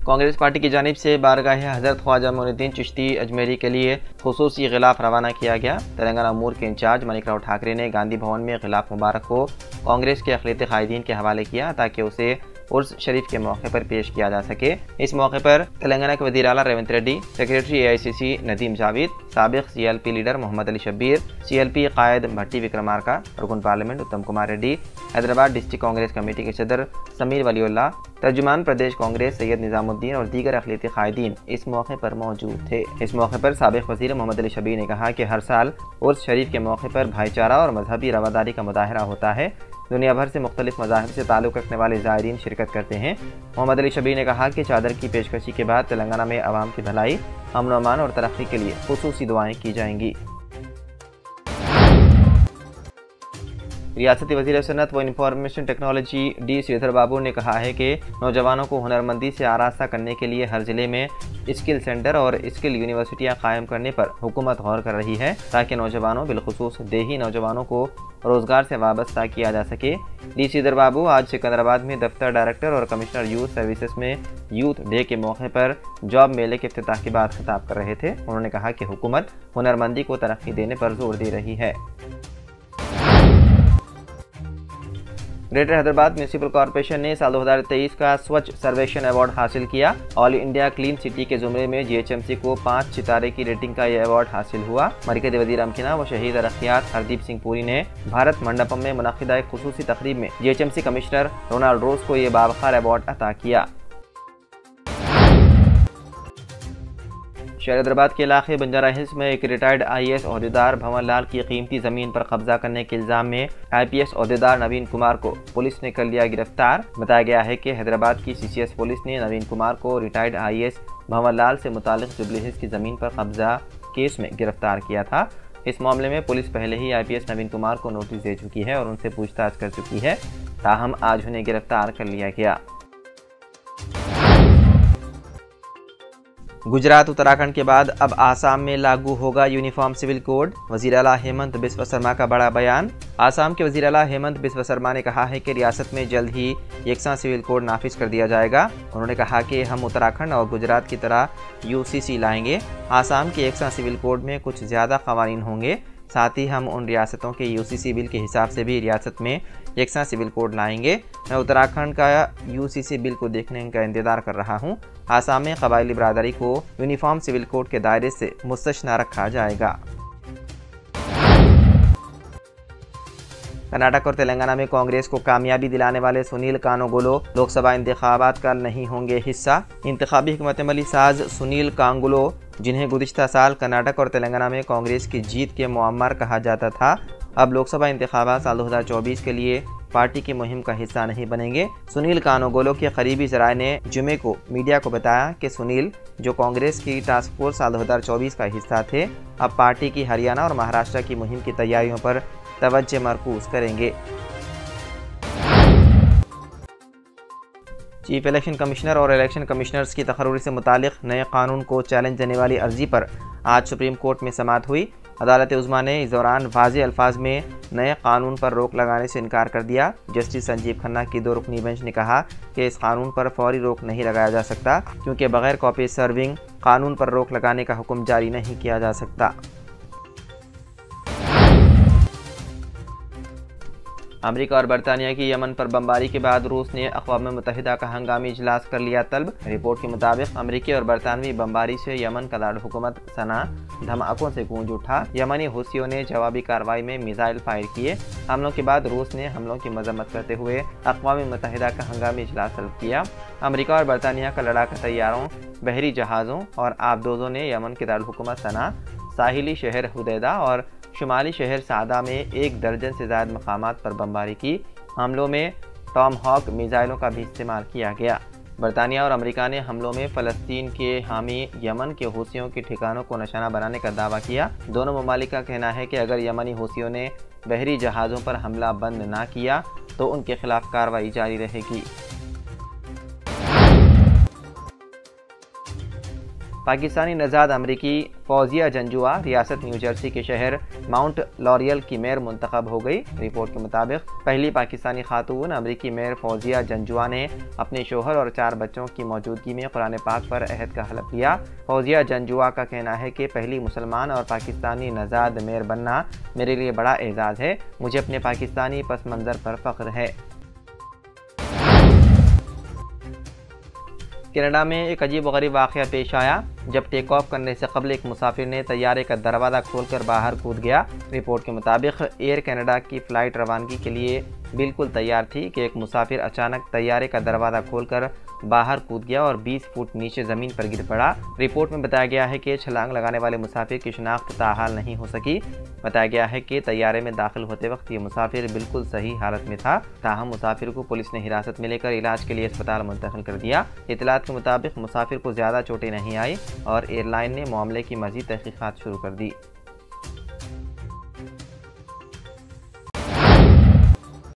Congress party की जानिब से बारगाह हज़रत ख्वाजा मोइनुद्दीन चिश्ती अजमेरी के लिए खुसूसी गिलाफ रवाना किया गया। तेलंगाना अमूर के इंचार्ज मानिकराव ठाकरे ने गांधी भवन में गिलाफ मुबारक को कांग्रेस के अक़लियती कायदीन के हवाले किया ताकि उसे उर्स शरीफ के मौके पर पेश किया जा सके। इस मौके पर तेलंगाना के वज़ीर आला रेवंत रेड्डी, सेक्रेटरी AICC नदीम जावेद, साबिक़ CLP leader Mohammed Ali Shabbir, CLP कायद भट्टी विक्रमार्का, रुकन parliament Uttam Kumar Reddy, Hyderabad district Congress committee के सदर समीर वलीउल्लाह, तर्जुमान प्रदेश कांग्रेस सैयद निज़ामुद्दीन और दीगर अक़लियती कायदीन इस मौके पर मौजूद थे। इस मौके पर साबिक़ वज़ीर मोहम्मद अली शब्बीर ने कहा कि हर साल उर्स शरीफ के मौके पर भाईचारा और मजहबी रवादारी का मुजाहरा होता है। दुनिया भर से मुख्तलिफ मज़ाहिब से ताल्लुक़ रखने वाले ज़ायरीन शिरकत करते हैं। मोहम्मद अली शब्बीर ने कहा कि चादर की पेशकशी के बाद तेलंगाना में अवाम की भलाई, अमन व अमान और तरक्की के लिए खुसूसी दुआएं की जाएंगी। रियासती वज़ीर सनअत व इंफॉर्मेशन टेक्नोलॉजी D श्रीधर बाबू ने कहा है कि नौजवानों को हुनरमंदी से आरास्ता करने के लिए हर ज़िले में स्किल सेंटर और स्किल यूनिवर्सिटियां कायम करने पर हुकूमत गौर कर रही है ताकि नौजवानों बिलखुसूस देही नौजवानों को रोज़गार से वाबस्ता किया जा सके। D श्रीधर बाबू आज सिकंदराबाद में दफ्तर डायरेक्टर और कमिश्नर यूथ सर्विसेज में यूथ डे के मौके पर जॉब मेले के इफ्तिताह के बाद खिताब कर रहे थे। उन्होंने कहा कि हुकूमत हुनरमंदी को तरक्की देने पर जोर दे रही है। ग्रेटर हैदराबाद म्यूनिसिपल कॉरपोरेशन ने साल 2023 का स्वच्छ सर्वेक्षण अवार्ड हासिल किया। ऑल इंडिया क्लीन सिटी के जुमरे में GHMC को 5 सितारे की रेटिंग का यह अवार्ड हासिल हुआ। मरकज़ी वज़ीर अमकिना व शहीद तरक्कियात हरदीप सिंह पुरी ने भारत मंडपम में मुनक़िदा एक खुसूसी तकरीब में GHMC कमिश्नर रोनाल्ड रोज को यह बावक़ार अवार्ड अता किया। शहर हैदराबाद के इलाके बंजारा हिल्स में एक रिटायर्ड IAS अहदेदार भंवर लाल की कीमती ज़मीन पर कब्जा करने के इल्ज़ाम में IPS अहदेदार नवीन कुमार को पुलिस ने कर लिया गिरफ्तार। बताया गया है कि हैदराबाद की CCS पुलिस ने नवीन कुमार को रिटायर्ड IAS भंवर लाल से मुतालिक जुबली हिल्स की ज़मीन पर कब्जा केस में गिरफ्तार किया था। इस मामले में पुलिस पहले ही IPS नवीन कुमार को नोटिस दे चुकी है और उनसे पूछताछ कर चुकी है, ताहम आज उन्हें गिरफ्तार कर लिया गया। गुजरात उत्तराखंड के बाद अब आसाम में लागू होगा यूनिफॉर्म सिविल कोड। वज़ीर आला हेमंत बिस्वा शर्मा का बड़ा बयान। आसाम के वज़ीर आला हेमंत बिस्वा शर्मा ने कहा है कि रियासत में जल्द ही यकसा सिविल कोड नाफिज कर दिया जाएगा। उन्होंने कहा कि हम उत्तराखंड और गुजरात की तरह UCC लाएंगे। आसाम के यकसा सिविल कोड में कुछ ज़्यादा क़वानीन होंगे, साथ ही हम उन रियासतों के UCC बिल के हिसाब से भी रियासत में यकसा सिविल कोड लाएंगे। मैं उत्तराखंड का UCC बिल को देखने का इंतज़ार कर रहा हूँ। आसाम में कबायली बरादरी को यूनिफॉर्म सिविल कोड के दायरे से मुस्तस्ना रखा जाएगा। कर्नाटक और तेलंगाना में कांग्रेस को कामयाबी दिलाने वाले सुनील कानूगोलो लोकसभा इंतखाबात का नहीं होंगे हिस्सा। इंतखाबी हिकमत अमली साज सुनील कांगुलो, जिन्हें गुज़िश्ता साल कर्नाटक और तेलंगाना में कांग्रेस की जीत के मुअम्मर कहा जाता था, अब लोकसभा इंतखाबात साल 2024 के लिए पार्टी की मुहिम का हिस्सा नहीं बनेंगे। सुनील कानूगोलो के करीबी ज़राए ने जुमे को मीडिया को बताया कि सुनील, जो कांग्रेस की टास्क फोर्स साल 2024 का हिस्सा थे, अब पार्टी की हरियाणा और महाराष्ट्र की मुहिम की तैयारियों पर तवज्जो मरकूज करेंगे। चीफ इलेक्शन कमिश्नर और इलेक्शन कमिश्नर्स की तकर्री से मुतालिक नए कानून को चैलेंज देने वाली अर्जी पर आज सुप्रीम कोर्ट में समाअत हुई। अदालत उज़्मा ने इस दौरान वाज़ेह अल्फाज में नए कानून पर रोक लगाने से इनकार कर दिया। जस्टिस संजीव खन्ना की 2 रुकनी बेंच ने कहा कि इस कानून पर फौरी रोक नहीं लगाया जा सकता, क्योंकि बगैर कॉपी सर्विंग कानून पर रोक लगाने का हुक्म जारी नहीं किया जा सकता। अमेरिका और बरतानिया की यमन पर बमबारी के बाद रूस ने अक़वाम मुत्तहिदा का हंगामी इजलास कर लिया तलब। रिपोर्ट के मुताबिक अमेरिकी और बरतानवी बमबारी से यमन का दारुल-हुकूमत सना धमाकों से गूंज उठा। यमनी हुसियों ने जवाबी कार्रवाई में मिसाइल फायर किए। हमलों के बाद रूस ने हमलों की मजम्मत करते हुए अक़वाम मुत्तहिदा का हंगामी इजलास तलब किया। अमेरिका और बरतानिया का लड़ाका तैयारों, बहरी जहाज़ों और आबदोज़ों ने यमन के दारुल-हुकूमत सना, साहिली शहर हुदैदा और शुमाली शहर सादा में 1 दर्जन से ज़्यादा मकामात पर बमबारी की। हमलों में टॉम हॉक मिसाइलों का भी इस्तेमाल किया गया। बरतानिया और अमेरिका ने हमलों में फ़लस्तीन के हामी यमन के हूसियों के ठिकानों को निशाना बनाने का दावा किया। दोनों ममालिक का कहना है कि अगर यमनी हूसियों ने बहरी जहाज़ों पर हमला बंद ना किया तो उनके खिलाफ कार्रवाई जारी रहेगी। पाकिस्तानी नजाद अमरीकी फौजिया जंजुआ रियासत न्यू जर्सी के शहर माउंट लॉरियल की मेयर मुंतखब हो गई। रिपोर्ट के मुताबिक पहली पाकिस्तानी खातून अमरीकी मेयर फौजिया जंजुआ ने अपने शोहर और 4 बच्चों की मौजूदगी में कुरान पाक पर अहद का हलफ लिया। फौजिया जंजुआ का कहना है कि पहली मुसलमान और पाकिस्तानी नजाद मेयर बनना मेरे लिए बड़ा एजाज़ है। मुझे अपने पाकिस्तानी पस मंज़र पर फ़ख्र है। कनाडा में एक अजीब व गरीब वाक़या पेश आया जब टेक ऑफ करने से कबल एक मुसाफिर ने तैयारे का दरवाज़ा खोलकर बाहर कूद गया। रिपोर्ट के मुताबिक एयर कनाडा की फ़्लाइट रवानगी के लिए बिल्कुल तैयार थी कि एक मुसाफिर अचानक तैयारे का दरवाज़ा खोलकर बाहर कूद गया और 20 फुट नीचे ज़मीन पर गिर पड़ा। रिपोर्ट में बताया गया है कि छलांग लगाने वाले मुसाफिर की शिनाख्त ताहाल नहीं हो सकी। बताया गया है कि तैयारे में दाखिल होते वक्त ये मुसाफिर बिल्कुल सही हालत में था। ताहम मुसाफिर को पुलिस ने हिरासत में लेकर इलाज के लिए अस्पताल मुंतकिल कर दिया। इतलात के मुताबिक मुसाफिर को ज़्यादा चोटें नहीं आई और एयरलाइन ने मामले की मज़ीद तहकीक़ात शुरू कर दी।